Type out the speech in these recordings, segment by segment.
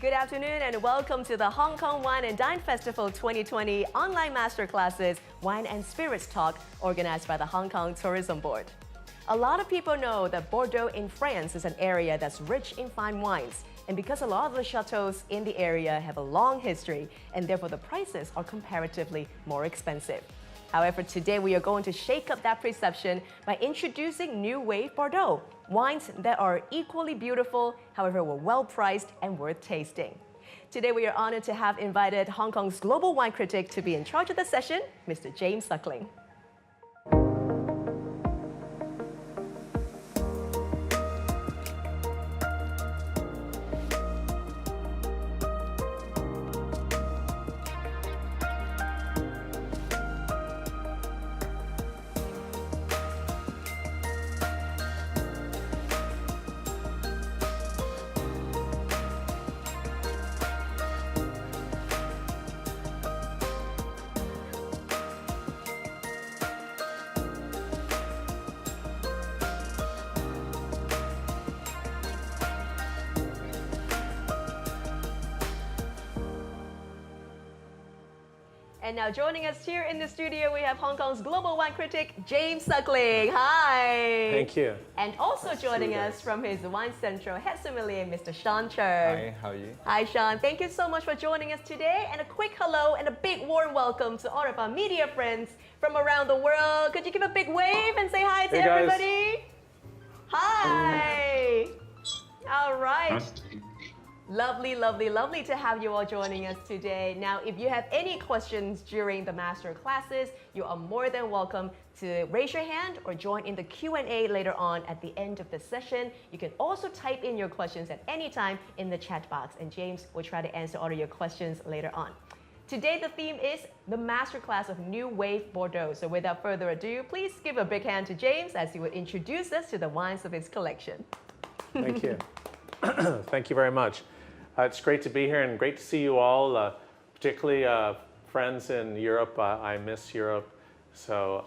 Good afternoon and welcome to the Hong Kong Wine and Dine Festival 2020 online masterclasses, Wine and Spirits Talk, organized by the Hong Kong Tourism Board. A lot of people know that Bordeaux in France is an area that's rich in fine wines. And because a lot of the chateaus in the area have a long history, and therefore the prices are comparatively more expensive. However, today we are going to shake up that perception by introducing New Wave Bordeaux, wines that are equally beautiful, however, were well priced and worth tasting. Today we are honored to have invited Hong Kong's global wine critic to be in charge of the session, Mr. James Suckling. And now joining us here in the studio, we have Hong Kong's global wine critic, James Suckling. Hi. Thank you. And also joining us from his Wine Central head sommelier, Mr. Sean Cher. Hi, how are you? Hi, Sean. Thank you so much for joining us today. And a quick hello and a big warm welcome to all of our media friends from around the world. Could you give a big wave and say hi to everybody? Hi. All right. Lovely, lovely, lovely to have you all joining us today. Now, if you have any questions during the master classes, you are more than welcome to raise your hand or join in the Q&A later on at the end of the session. You can also type in your questions at any time in the chat box, and James will try to answer all of your questions later on. Today, the theme is the masterclass of New Wave Bordeaux. So without further ado, please give a big hand to James as he will introduce us to the wines of his collection. Thank you. Thank you very much. It's great to be here and great to see you all, particularly friends in Europe. I miss Europe, so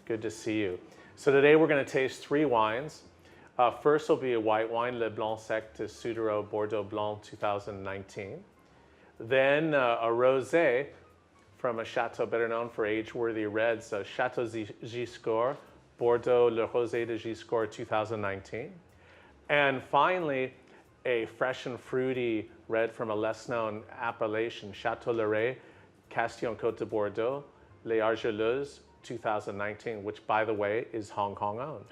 good to see you. So today we're going to taste three wines. First will be a white wine, Le Blanc Sec de Suduiraut Bordeaux Blanc 2019. Then a rosé from a chateau better known for age-worthy reds, Chateau Giscourt Bordeaux Le Rosé de Giscourt 2019. And finally, a fresh and fruity red from a less-known appellation, Chateau Castillon, Côtes de Bordeaux, Les Argeleuses 2019, which, by the way, is Hong Kong owned.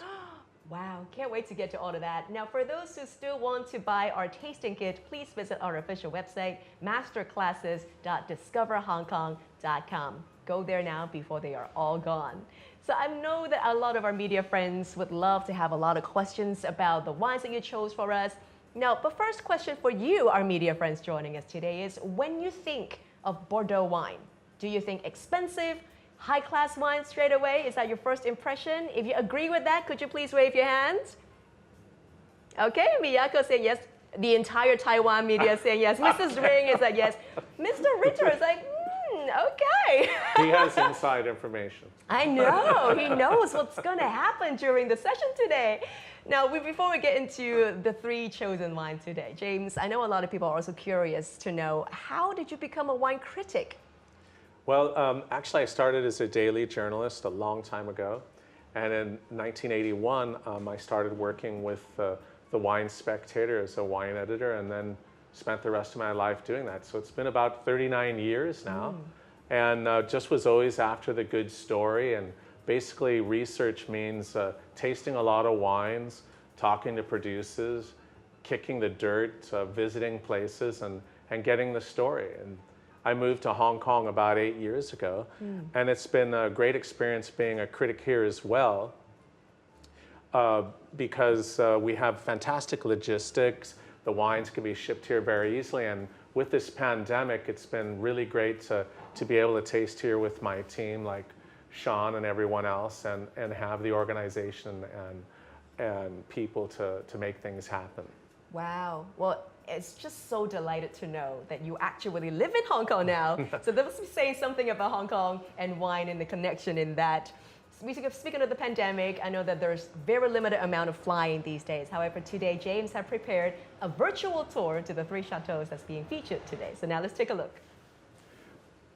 Wow, can't wait to get to all of that. Now, for those who still want to buy our tasting kit, please visit our official website, masterclasses.discoverhongkong.com. Go there now before they are all gone. So I know that a lot of our media friends would love to have a lot of questions about the wines that you chose for us. Now, the first question for you, our media friends joining us today, is when you think of Bordeaux wine, do you think expensive, high-class wine straight away? Is that your first impression? If you agree with that, could you please wave your hands? Okay, Miyako saying yes. The entire Taiwan media is saying yes. Mrs. Ring is like yes. Mr. Ritter is like, okay. He has inside information. I know. He knows what's going to happen during the session today. Now, before we get into the three chosen wines today, James, I know a lot of people are also curious to know, how did you become a wine critic? Well, actually, I started as a daily journalist a long time ago. And in 1981, I started working with the Wine Spectator as a wine editor, and then spent the rest of my life doing that. So it's been about 39 years now. And just was always after the good story. And basically, research means tasting a lot of wines, talking to producers, kicking the dirt, visiting places, and getting the story. And I moved to Hong Kong about 8 years ago, and it's been a great experience being a critic here as well, because we have fantastic logistics. The wines can be shipped here very easily, and with this pandemic, it's been really great to be able to taste here with my team, like Sean and everyone else, and have the organization and people to make things happen. Wow. Well, it's just so delighted to know that you actually live in Hong Kong now. So that must be saying something about Hong Kong and wine and the connection in that. Speaking of the pandemic, I know that there's very limited amount of flying these days. However, today James have prepared a virtual tour to the 3 chateaus that's being featured today. So now let's take a look.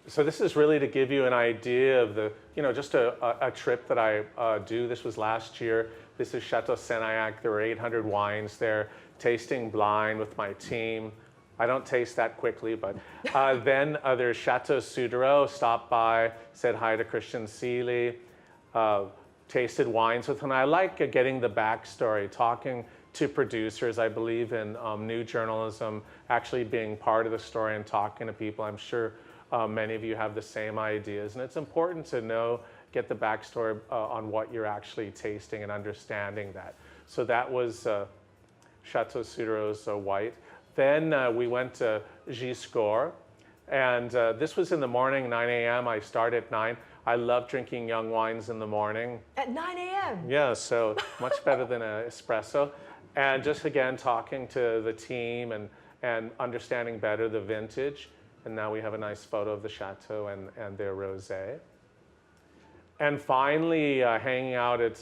So this is really to give you an idea of the, just a trip that I do. This was last year. This is Chateau Senayac. There were 800 wines there, tasting blind with my team. I don't taste that quickly, but then there's Chateau Suduiraut. Stopped by, said hi to Christian Seeley, tasted wines with him. I like getting the backstory, talking to producers. I believe in new journalism, actually being part of the story and talking to people. I'm sure many of you have the same ideas, and it's important to get the backstory on what you're actually tasting and understanding that. So that was Chateau Suduiraut's white. Then we went to Giscors, and this was in the morning, 9 a.m. I start at 9. I love drinking young wines in the morning. At 9 a.m.? Yeah, so much better than an espresso. And just again, talking to the team and understanding better the vintage. And now we have a nice photo of the Chateau and their rosé. And finally, hanging out at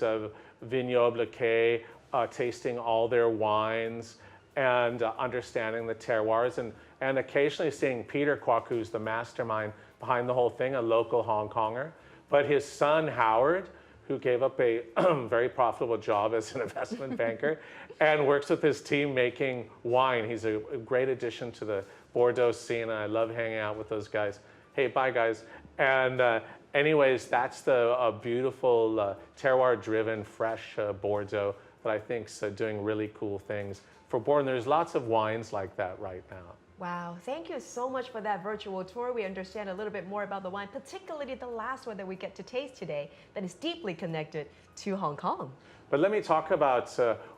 Vignoble Quai, tasting all their wines and understanding the terroirs, and occasionally seeing Peter Kwok, who's the mastermind behind the whole thing, a local Hong Konger. But his son, Howard, who gave up a very profitable job as an investment banker and works with his team making wine. He's a great addition to the Bordeaux scene, and I love hanging out with those guys. Hey, bye, guys. And anyways, that's the beautiful terroir-driven, fresh Bordeaux that I think's doing really cool things for Bordeaux. And there's lots of wines like that right now. Wow, thank you so much for that virtual tour. We understand a little bit more about the wine, particularly the last one that we get to taste today that is deeply connected to Hong Kong. But let me talk about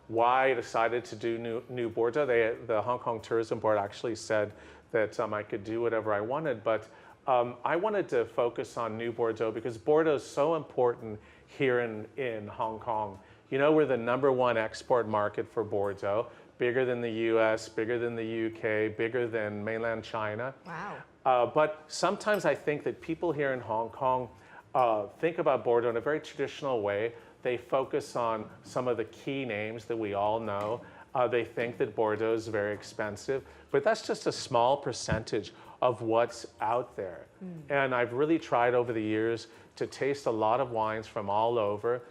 why I decided to do New Bordeaux. The Hong Kong Tourism Board actually said that I could do whatever I wanted, but I wanted to focus on New Bordeaux because Bordeaux is so important here in Hong Kong. We're the #1 export market for Bordeaux. Bigger than the US, bigger than the UK, bigger than mainland China. Wow. But sometimes I think that people here in Hong Kong think about Bordeaux in a very traditional way. They focus on some of the key names that we all know. They think that Bordeaux is very expensive, but that's just a small percentage of what's out there. And I've really tried over the years to taste a lot of wines from all over.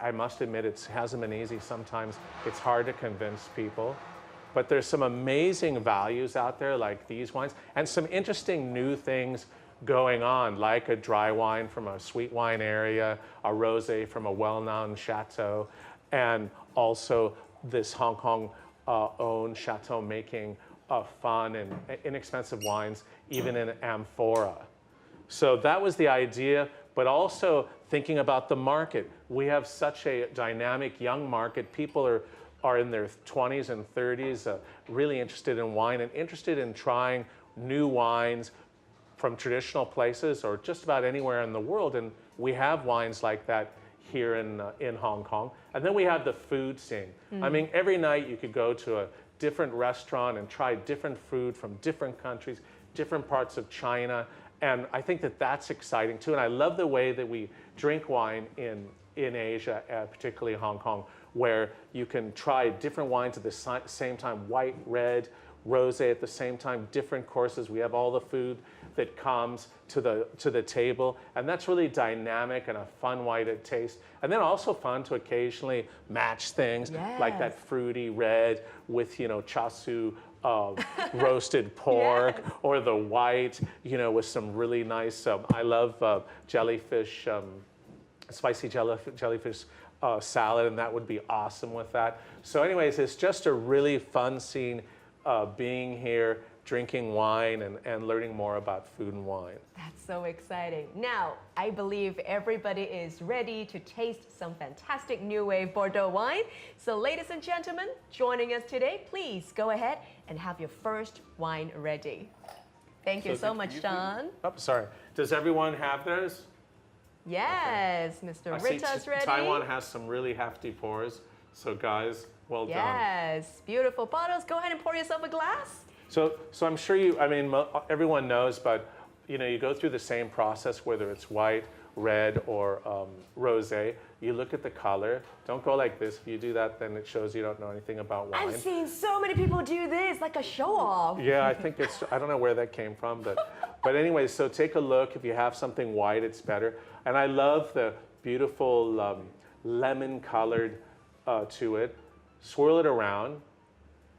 I must admit, it hasn't been easy. Sometimes it's hard to convince people. But there's some amazing values out there like these wines and some interesting new things going on, like a dry wine from a sweet wine area, a rosé from a well-known chateau, and also this Hong Kong owned chateau making fun and inexpensive wines, even in amphora. So that was the idea, but also thinking about the market. We have such a dynamic young market. People are in their 20s and 30s, really interested in wine and interested in trying new wines from traditional places or just about anywhere in the world. And we have wines like that here in Hong Kong. And then we have the food scene. I mean, every night you could go to a different restaurant and try different food from different countries, different parts of China. And I think that that's exciting too. And I love the way that we drink wine in Asia, particularly Hong Kong, where you can try different wines at the same time, white, red, rosé at the same time, different courses. We have all the food that comes to the table, and that's really dynamic and a fun way to taste. And then also fun to occasionally match things, like that fruity red with char siu roasted pork, or the white, with some really nice. I love jellyfish, spicy jellyfish salad, and that would be awesome with that. So, anyways, it's just a really fun scene being here, drinking wine and learning more about food and wine. That's so exciting. Now, I believe everybody is ready to taste some fantastic new wave Bordeaux wine. So ladies and gentlemen, joining us today, please go ahead and have your first wine ready. Thank you so much, John. Oh, sorry. Does everyone have theirs? Yes, Mr. Rita's ready. Taiwan has some really hefty pours. So guys, well done. Yes, beautiful bottles. Go ahead and pour yourself a glass. So I'm sure everyone knows, but you go through the same process, whether it's white, red or rosé, you look at the color. Don't go like this. If you do that, then it shows you don't know anything about wine. I've seen so many people do this, like a show off. Yeah, I think it's, I don't know where that came from, but anyway, so take a look. If you have something white, it's better. And I love the beautiful lemon colored to it. Swirl it around.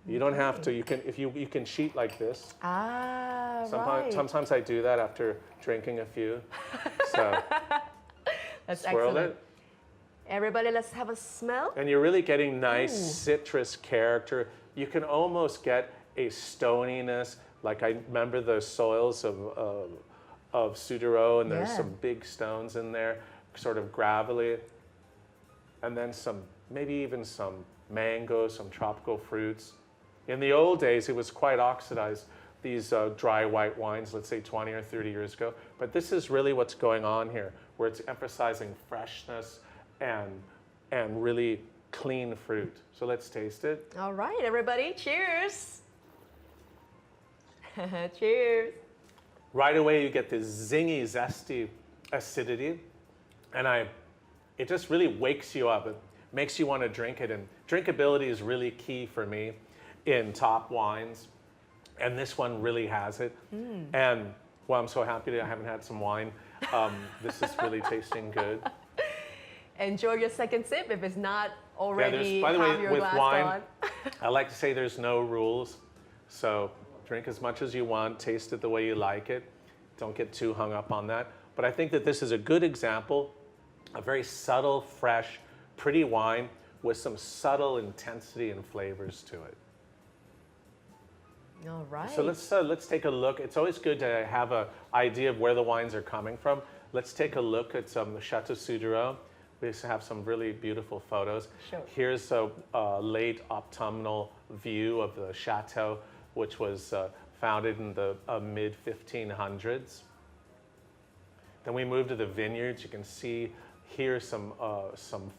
You don't have to, you can cheat like this. Ah, Sometimes, sometimes I do that after drinking a few. So That's swirl excellent. it. Everybody, let's have a smell. And you're really getting nice citrus character. You can almost get a stoniness. Like I remember the soils of Suduiraut, and there's some big stones in there, sort of gravelly. And then some, maybe even some mango, some tropical fruits. In the old days, it was quite oxidized, these dry white wines, let's say 20 or 30 years ago. But this is really what's going on here, where it's emphasizing freshness and really clean fruit. So let's taste it. All right, everybody, cheers. Cheers. Right away, you get this zingy, zesty acidity. And it just really wakes you up. It makes you want to drink it. And drinkability is really key for me in top wines. And this one really has it. And well, I'm so happy that I haven't had some wine. This is really tasting good. Enjoy your second sip if it's not already by the half way, your with glass wine, gone. I like to say there's no rules. So drink as much as you want, taste it the way you like it. Don't get too hung up on that. But I think that this is a good example, a very subtle, fresh, pretty wine with some subtle intensity and flavors to it. All right. So let's take a look. It's always good to have an idea of where the wines are coming from. Let's take a look at the Chateau Suduiraut. We used to have some really beautiful photos. Sure. Here's a late autumnal view of the Chateau, which was founded in the mid-1500s. Then we moved to the vineyards. You can see here some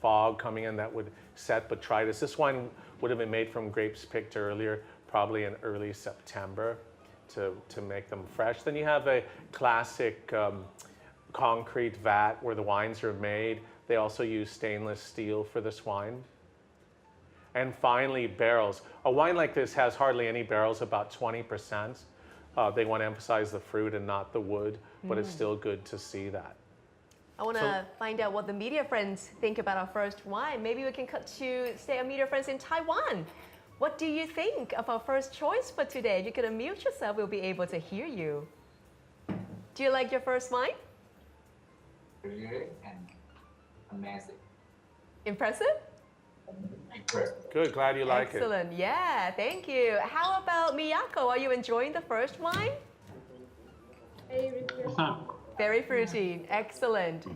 fog coming in that would set botrytis. This wine would have been made from grapes picked earlier, probably in early September, to make them fresh. Then you have a classic concrete vat where the wines are made. They also use stainless steel for this wine. And finally, barrels. A wine like this has hardly any barrels, about 20%. They want to emphasize the fruit and not the wood, but it's still good to see that. I want to find out what the media friends think about our first wine. Maybe we can cut to, say, our media friends in Taiwan. What do you think of our first choice for today? If you could unmute yourself, we'll be able to hear you. Do you like your first wine? Very good and amazing. Impressive? Impressive. Good, glad you like it. Excellent. Yeah, thank you. How about Miyako? Are you enjoying the first wine? Very fruity. Excellent.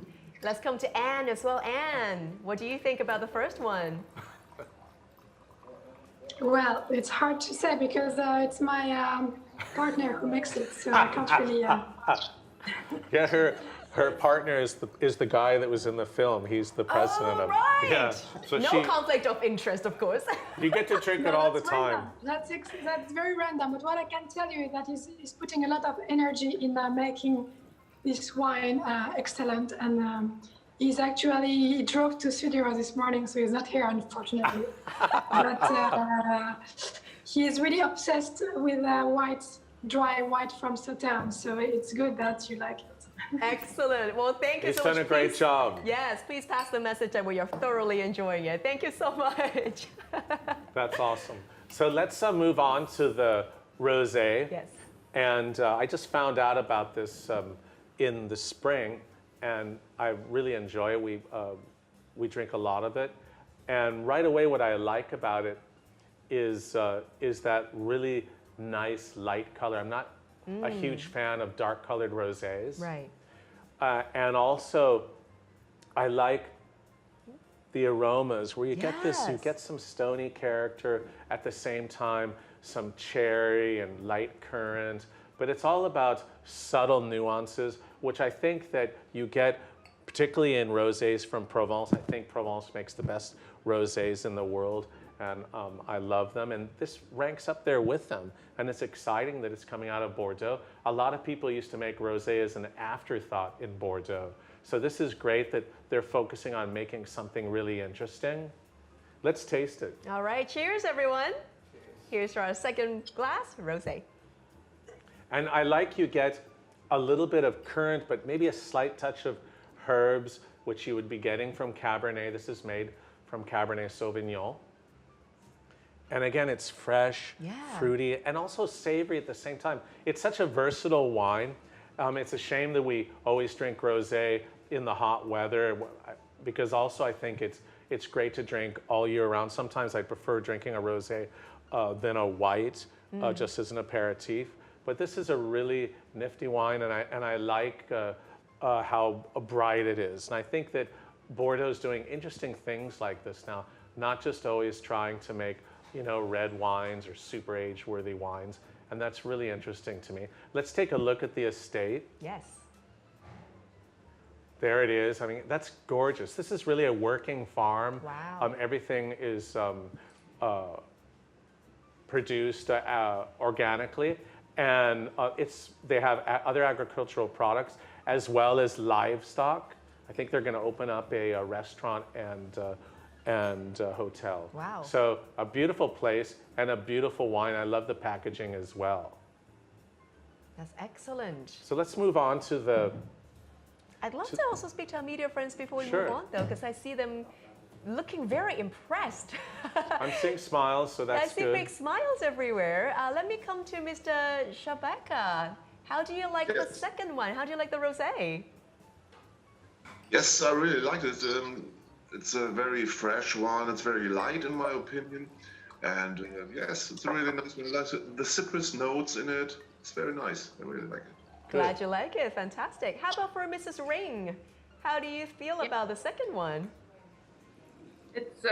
Let's come to Anne as well. Anne, what do you think about the first one? Well, it's hard to say because it's my partner who makes it, so I can't really. Yeah, her partner is the guy that was in the film. He's the president of. Right. Yeah. So No conflict of interest, of course. You get to drink it all the that's time. random. That's very random. But what I can tell you is that he's putting a lot of energy in making this wine excellent, and he drove to Suduiraut this morning, so he's not here, unfortunately. But he is really obsessed with dry white from Sauternes, so it's good that you like it. Excellent. Well, thank you He's so much. done a great Please- job. Yes, please pass the message that we are thoroughly enjoying it. Thank you so much. That's awesome. So let's move on to the rosé. Yes. And I just found out about this in the spring, and I really enjoy it. We drink a lot of it, and right away, what I like about it is that really nice light color. I'm not a huge fan of dark-colored rosés. Right. And also, I like the aromas where you get this, you Yes. get some stony character at the same time, some cherry and light currant, but it's all about subtle nuances, which I think that you get particularly in rosés from Provence. I think Provence makes the best rosés in the world, and I love them, and this ranks up there with them, and it's exciting that it's coming out of Bordeaux. A lot of people used to make rosé as an afterthought in Bordeaux. So this is great that they're focusing on making something really interesting. Let's taste it. All right, cheers, everyone. Here's to our second glass, rosé. And I like you get a little bit of currant, but maybe a slight touch of herbs, which you would be getting from Cabernet. This is made from Cabernet Sauvignon. And again, it's fresh, fruity, and also savory at the same time. It's such a versatile wine. It's a shame that we always drink rosé in the hot weather, because also I think it's great to drink all year round. Sometimes I prefer drinking a rosé than a white, just as an aperitif. But this is a really nifty wine, and I like how bright it is. And I think that Bordeaux is doing interesting things like this now, not just always trying to make, you know, red wines or super age-worthy wines. And that's really interesting to me. Let's take a look at the estate. Yes. There it is. I mean, that's gorgeous. This is really a working farm. Wow. Everything is produced organically, and they have other agricultural products as well as livestock. I think they're going to open up a restaurant and hotel. Wow. So a beautiful place and a beautiful wine. I love the packaging as well. That's excellent. So let's move on to the... I'd love to also speak to our media friends before we Sure. move on, though, because I see them looking very impressed. I'm seeing smiles, so that's I see good. big smiles everywhere. Let me come to Mr. Shabaka. How do you like the second one? How do you like the rosé? Yes, I really like it. It's a very fresh wine. It's very light, in my opinion. And yes, it's a really nice one. I like the citrus notes in it. It's very nice. I really like it. Glad you like it. Fantastic. How about for Mrs. Ring? How do you feel about the second one? It's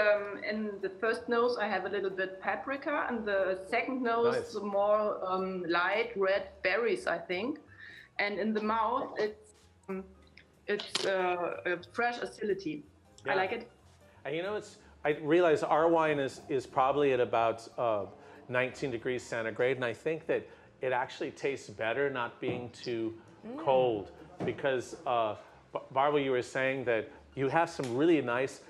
in the first nose I have a little bit paprika, and the second nose more light red berries, I think. And in the mouth it's a fresh acidity. Yeah. I like it. And you know, I realize our wine is probably at about 19 degrees centigrade, and I think that it actually tastes better not being too cold, because Barbara, you were saying that you have some really nice,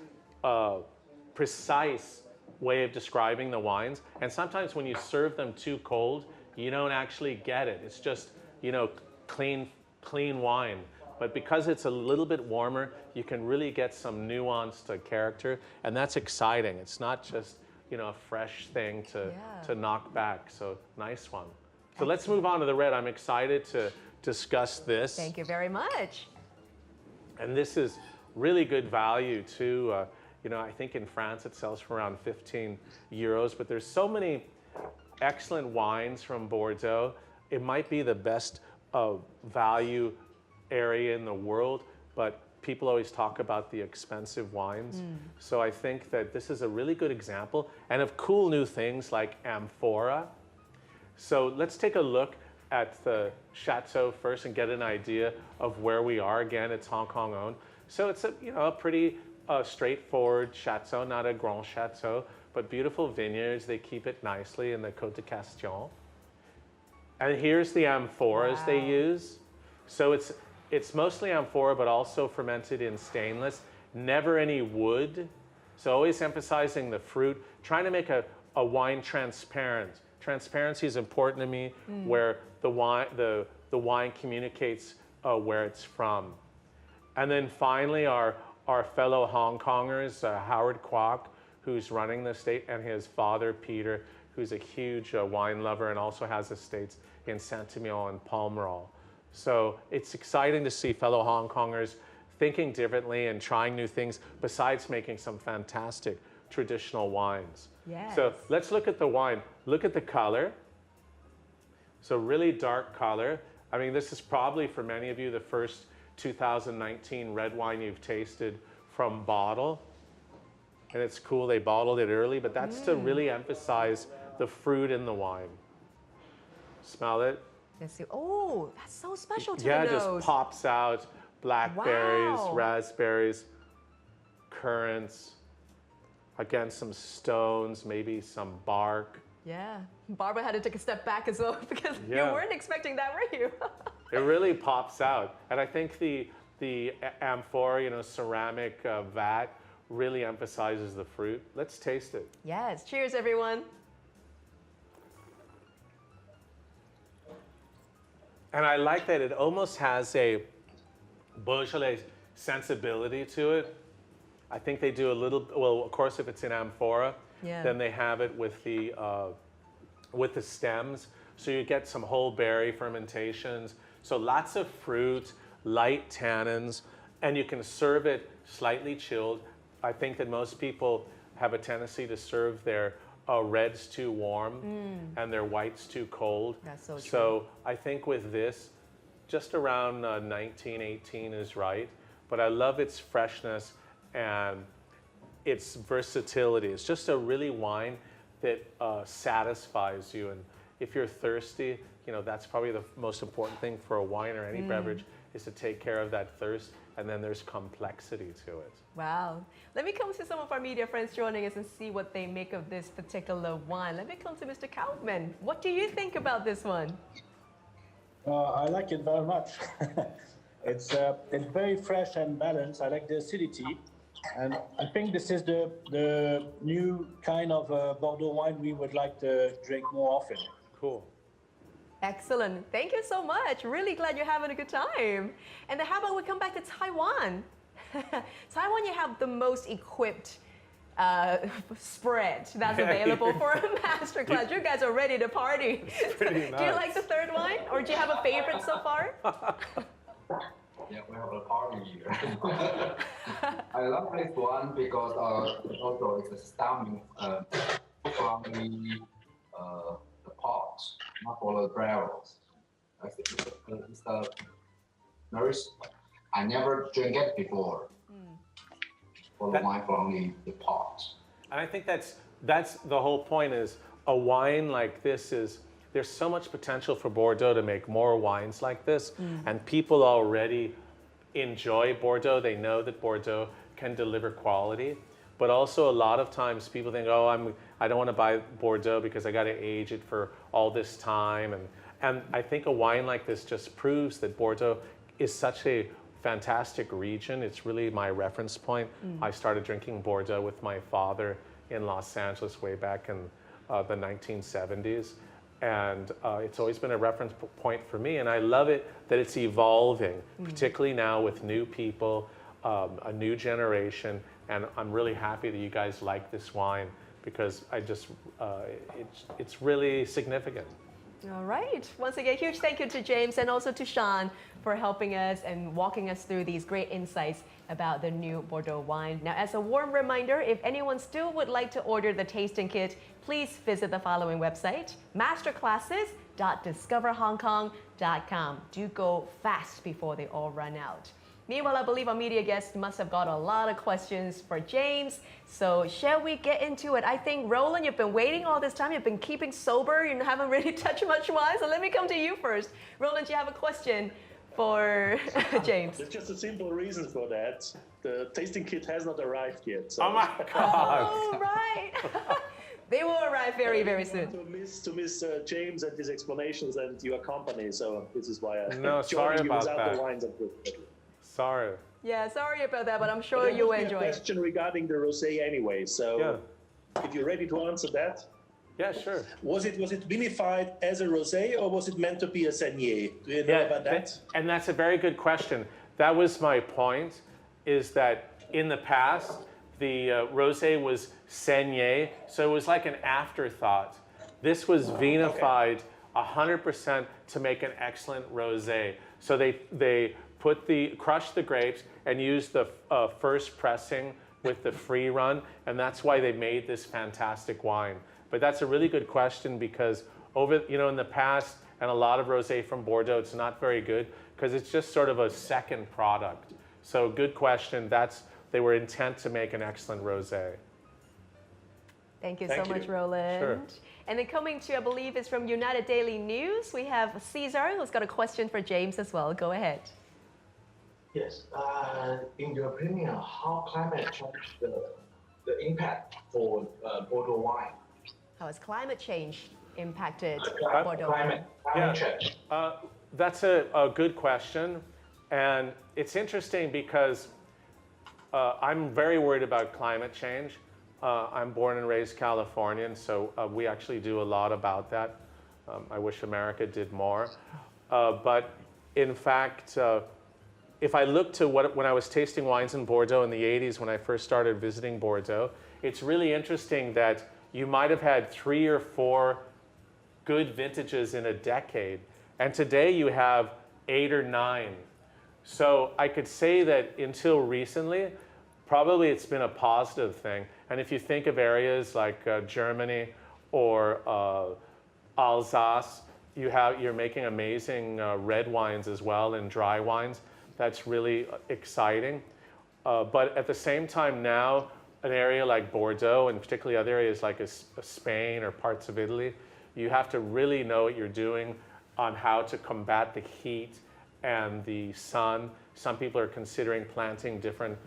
precise way of describing the wines, and sometimes when you serve them too cold, you don't actually get it. It's just, you know, clean wine. But because it's a little bit warmer, you can really get some nuance to character, and that's exciting. It's not just, you know, a fresh thing to knock back. So nice one. So let's move on to the red. I'm excited to discuss this. Thank you very much. And this is really good value too. You know, I think in France it sells for around 15 euros, but there's so many excellent wines from Bordeaux. It might be the best value area in the world, but people always talk about the expensive wines. So I think that this is a really good example, and of cool new things like amphora. So let's take a look at the Chateau first and get an idea of where we are. Again, it's Hong Kong owned. So it's a pretty straightforward chateau, not a grand chateau, but beautiful vineyards. They keep it nicely in the Côtes de Castillon. And here's the amphoras they use. So it's mostly amphora, but also fermented in stainless. Never any wood. So always emphasizing the fruit, trying to make a wine transparent. Transparency is important to me, where the wine communicates where it's from. And then finally, our fellow Hong Kongers, Howard Kwok, who's running the estate, and his father, Peter, who's a huge wine lover and also has estates in Saint-Emilion and Palmerol. So it's exciting to see fellow Hong Kongers thinking differently and trying new things, besides making some fantastic traditional wines. Yes. So let's look at the wine. Look at the color. So really dark color. I mean, this is probably for many of you the first 2019 red wine you've tasted from bottle. And it's cool they bottled it early, but that's to really emphasize the fruit in the wine. Smell it? Let's see. Oh, that's so special to Yeah, the it just nose. pops out. Blackberries, Wow. raspberries, currants. Again, some stones, maybe some bark. Yeah. Barbara had to take a step back as well because you Yeah. weren't expecting that, were you? It really pops out. And I think the the amphora, ceramic vat really emphasizes the fruit. Let's taste it. Yes, cheers everyone. And I like that it almost has a Beaujolais sensibility to it. I think they do a little, well, of course, if it's in amphora, then they have it with the stems. So you get some whole berry fermentations. So lots of fruit, light tannins, and you can serve it slightly chilled. I think that most people have a tendency to serve their reds too warm and their whites too cold. That's so true. So I think with this, just around 19, 18 is right. But I love its freshness and its versatility. It's just a really wine that satisfies you. And if you're thirsty, that's probably the most important thing for a wine or any beverage, is to take care of that thirst. And then there's complexity to it. Wow. Let me come to some of our media friends joining us and see what they make of this particular wine. Let me come to Mr. Kaufman. What do you think about this one? I like it very much. It's very fresh and balanced. I like the acidity. And I think this is the new kind of Bordeaux wine we would like to drink more often. Cool. Excellent. Thank you so much. Really glad you're having a good time. And then how about we come back to Taiwan? Taiwan, you have the most equipped spread that's available for a masterclass. You guys are ready to party. Pretty nice. Do you like the third wine, or do you have a favorite so far? Yeah, we have a party here. I love this one because also it's a stem from the pot, not for the barrels. It's a very. I never drank it before. For the wine from the pot. And I think that's the whole point. Is a wine like this is. There's so much potential for Bordeaux to make more wines like this, and people already enjoy Bordeaux. They know that Bordeaux can deliver quality, but also a lot of times people think, oh, I don't want to buy Bordeaux because I got to age it for all this time, and I think a wine like this just proves that Bordeaux is such a fantastic region. It's really my reference point. I started drinking Bordeaux with my father in Los Angeles way back in the 1970s. And it's always been a reference point for me. And I love it that it's evolving, particularly now with new people, a new generation. And I'm really happy that you guys like this wine because it's really significant. All right. Once again, huge thank you to James and also to Sean for helping us and walking us through these great insights about the new Bordeaux wine. Now, as a warm reminder, if anyone still would like to order the tasting kit, please visit the following website, masterclasses.discoverhongkong.com. Do go fast before they all run out. Meanwhile, I believe our media guests must have got a lot of questions for James. So shall we get into it? I think, Roland, you've been waiting all this time. You've been keeping sober. You haven't really touched much wine. So let me come to you first. Roland, do you have a question for James? There's just a simple reason for that. The tasting kit has not arrived yet. So. Oh my God! Oh, right. They will arrive very, very soon. To miss James and his explanations and your company. So this is why I sorry about that. The wines of Sorry. Yeah, sorry about that, but I'm sure you will enjoy it. A question regarding the rosé anyway. So if you're ready to answer that. Yeah, sure. Was it vinified as a rosé or was it meant to be a saignée? Do you know about that? And that's a very good question. That was my point, is that in the past, the rosé was saignée, so it was like an afterthought. This was vinified 100% to make an excellent rosé. So they crushed the grapes and used the first pressing with the free run, and that's why they made this fantastic wine. But that's a really good question because in the past, and a lot of rosé from Bordeaux, it's not very good because it's just sort of a second product. So good question. They were intent to make an excellent rosé. Thank you so much, Roland. Sure. And then coming to, I believe, is from United Daily News. We have Cesar, who's got a question for James as well. Go ahead. Yes. In your opinion, how climate changed the impact for Bordeaux wine? How has climate change impacted Bordeaux? Climate change. That's a good question. And it's interesting because I'm very worried about climate change. I'm born and raised Californian, so we actually do a lot about that. I wish America did more. But in fact, if I look to when I was tasting wines in Bordeaux in the 80s, when I first started visiting Bordeaux, it's really interesting that you might have had 3 or 4 good vintages in a decade. And today you have 8 or 9. So I could say that until recently, probably it's been a positive thing. And if you think of areas like Germany or Alsace, you're making amazing red wines as well and dry wines. That's really exciting. But at the same time now, an area like Bordeaux and particularly other areas like Spain or parts of Italy, you have to really know what you're doing on how to combat the heat and the sun. Some people are considering planting different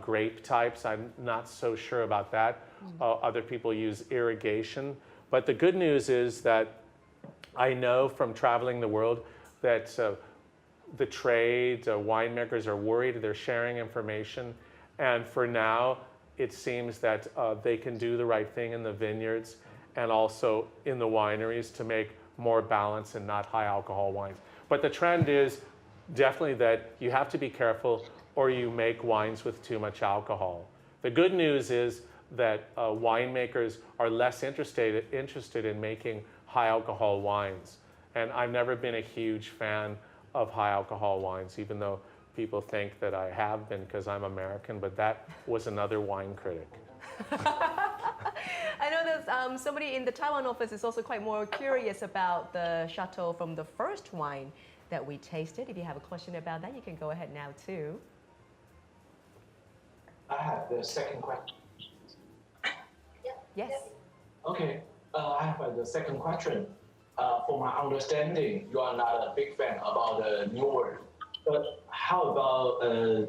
grape types. I'm not so sure about that. Other people use irrigation. But the good news is that I know from traveling the world that the trade, winemakers are worried, they're sharing information. And for now, it seems that they can do the right thing in the vineyards and also in the wineries to make more balanced and not high alcohol wines. But the trend is definitely that you have to be careful or you make wines with too much alcohol. The good news is that winemakers are less interested in making high alcohol wines. And I've never been a huge fan of high alcohol wines, even though people think that I have been because I'm American, but that was another wine critic. I know there's somebody in the Taiwan office is also quite more curious about the Chateau from the first wine that we tasted. If you have a question about that, you can go ahead now too. I have the second question. Yes. Okay, I have the second question. For my understanding, you are not a big fan about the New World. But how about,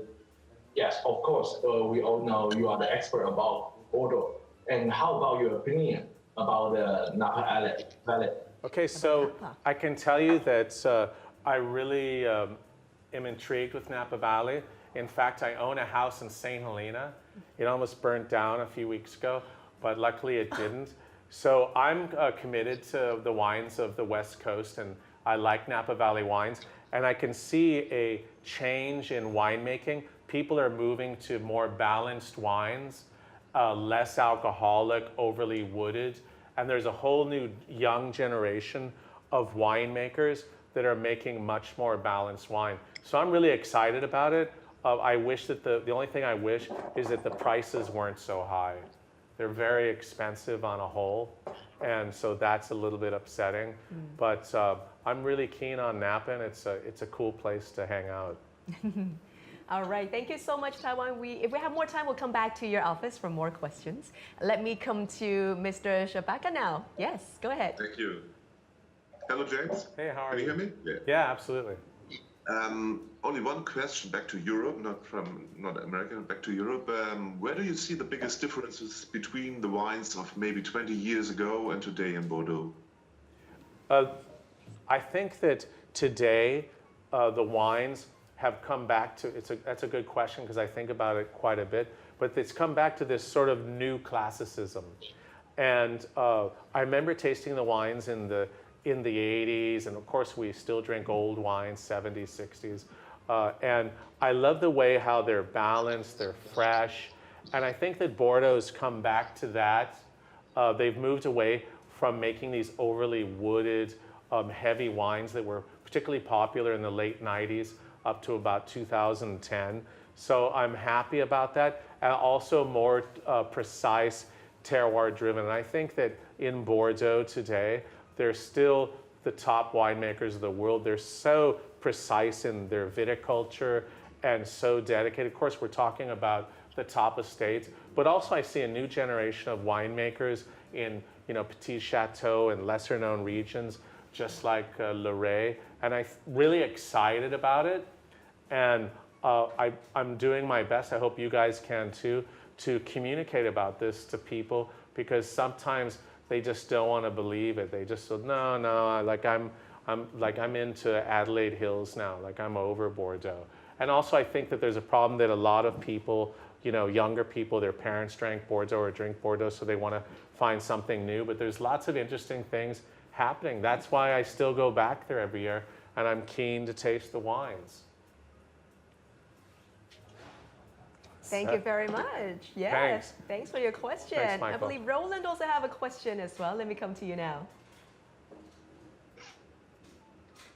yes, of course, we all know you are the expert about Bordeaux. And how about your opinion about the Napa Valley? Okay, so I can tell you that I really am intrigued with Napa Valley. In fact, I own a house in St. Helena. It almost burnt down a few weeks ago, but luckily it didn't. So I'm committed to the wines of the West Coast, and I like Napa Valley wines. And I can see a change in winemaking. People are moving to more balanced wines, less alcoholic, overly wooded. And there's a whole new young generation of winemakers that are making much more balanced wine. So I'm really excited about it. I wish that the only thing I wish is that the prices weren't so high. They're very expensive on a whole, and so that's a little bit upsetting. But I'm really keen on Napa, and it's a cool place to hang out. All right, thank you so much, Taiwan. If we have more time, we'll come back to your office for more questions. Let me come to Mr. Shabaka now. Yes, go ahead. Thank you. Hello, James. Hey, how are you? Can you hear me? Yeah, absolutely. Only one question back to Europe, not America, back to Europe. Where do you see the biggest differences between the wines of maybe 20 years ago and today in Bordeaux? I think that today the wines have come back to, that's a good question because I think about it quite a bit, but it's come back to this sort of new classicism. And I remember tasting the wines in the 80s, and of course we still drink old wines, 70s, 60s. And I love the way how they're balanced, they're fresh. And I think that Bordeaux's come back to that. They've moved away from making these overly wooded, heavy wines that were particularly popular in the late 90s up to about 2010. So I'm happy about that. And also more precise, terroir driven. And I think that in Bordeaux today, they're still the top winemakers of the world. They're so precise in their viticulture and so dedicated. Of course, we're talking about the top estates, but also I see a new generation of winemakers in Petit Chateau and lesser known regions, just like Lorraine. And I'm really excited about it. And I'm doing my best, I hope you guys can too, to communicate about this to people, because sometimes they just don't want to believe it. They just said, no, like I'm into Adelaide Hills now. Like I'm over Bordeaux. And also I think that there's a problem that a lot of people, you know, younger people, their parents drank Bordeaux or drink Bordeaux, so they want to find something new. But there's lots of interesting things happening. That's why I still go back there every year, and I'm keen to taste the wines. Thank you very much. Yes, thanks for your question. Thanks, I believe Roland also have a question as well. Let me come to you now.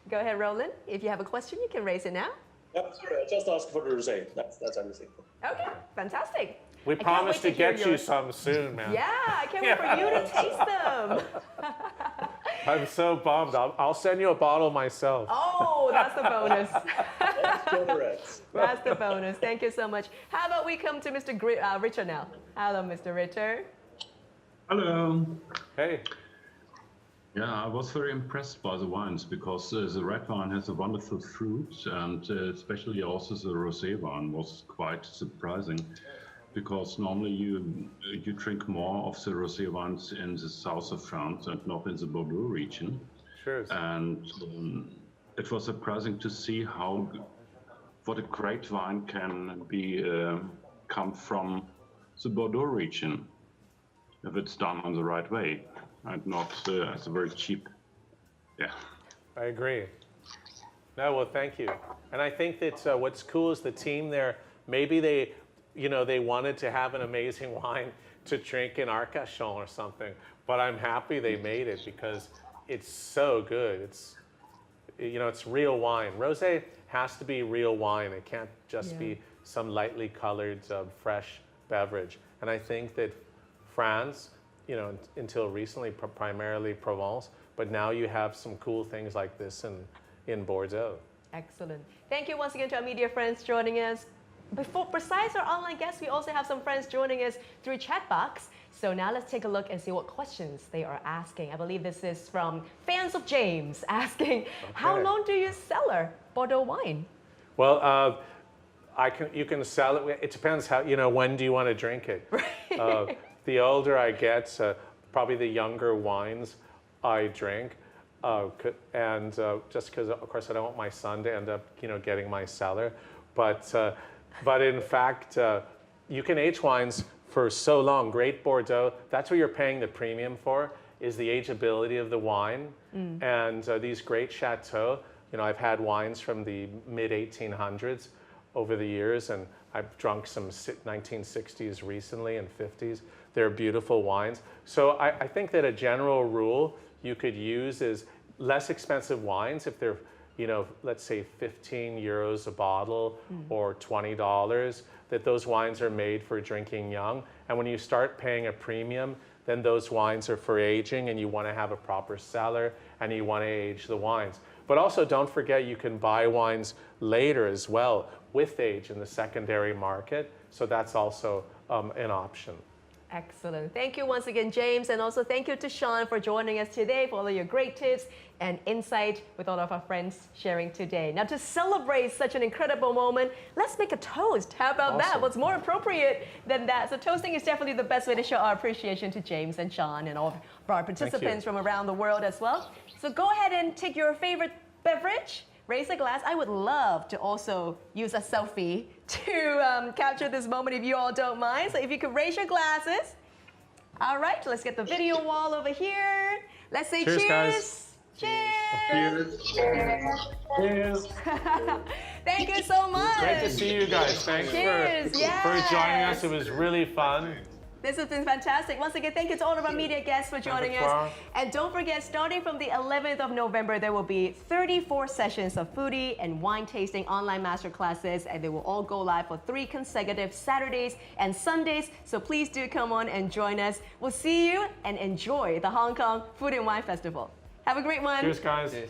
Go ahead, Roland. If you have a question, you can raise it now. Yep, sorry, I just asked for the rosé. That's everything. Okay, fantastic. We promise to get you some soon, man. Yeah, I can't wait for you to taste them. I'm so bummed. I'll send you a bottle myself. Oh, that's the bonus. That's generous. That's the bonus. Thank you so much. How about we come to Mr. Richard now? Hello, Mr. Richard. Hello. Hey. Yeah, I was very impressed by the wines because the red wine has a wonderful fruit, and especially also the rosé wine was quite surprising, because normally you drink more of the rosé wines in the south of France and not in the Bordeaux region. Sure. And it was surprising to see what a great wine can be come from the Bordeaux region if it's done on the right way. And not as a very cheap, yeah. I agree. No, well, thank you. And I think that what's cool is the team there, maybe they, you know, they wanted to have an amazing wine to drink in Arcachon or something, but I'm happy they made it because it's so good. It's, you know, it's real wine. Rosé has to be real wine. It can't just be some lightly colored fresh beverage. And I think that France, you know, until recently, primarily Provence, but now you have some cool things like this in Bordeaux. Excellent. Thank you once again to our media friends joining us. Besides our online guests, we also have some friends joining us through chat box. So now let's take a look and see what questions they are asking. I believe this is from fans of James asking, how long do you cellar Bordeaux wine? Well, you can sell it. It depends how, you know, when do you want to drink it? Right. The older I get, probably the younger wines I drink, and just because, of course, I don't want my son to end up, you know, getting my cellar. But in fact, you can age wines for so long. Great Bordeaux, that's what you're paying the premium for, is the ageability of the wine. And these great Chateau, you know, I've had wines from the mid-1800s over the years, and I've drunk some 1960s recently and 50s. They're beautiful wines. So I think that a general rule you could use is less expensive wines if they're, you know, let's say 15 euros a bottle or $20, that those wines are made for drinking young. And when you start paying a premium, then those wines are for aging, and you want to have a proper cellar and you want to age the wines. But also don't forget you can buy wines later as well with age in the secondary market. So that's also an option. Excellent. Thank you once again, James. And also thank you to Sean for joining us today, for all of your great tips and insight with all of our friends sharing today. Now, to celebrate such an incredible moment, let's make a toast. How about that? What's more appropriate than that? So toasting is definitely the best way to show our appreciation to James and Sean and all of our participants from around the world as well. So go ahead and take your favorite beverage, raise a glass. I would love to also use a selfie to capture this moment if you all don't mind. So if you could raise your glasses. All right, let's get the video wall over here. Let's say cheers. Guys. Cheers. Cheers. Cheers. Thank you so much. Great to see you guys. Thanks for joining us. It was really fun. This has been fantastic. Once again, thank you to all of our media guests for joining us. And don't forget, starting from the 11th of November, there will be 34 sessions of foodie and wine tasting online masterclasses, and they will all go live for 3 consecutive Saturdays and Sundays. So please do come on and join us. We'll see you and enjoy the Hong Kong Food and Wine Festival. Have a great one. Cheers, guys. Cheers.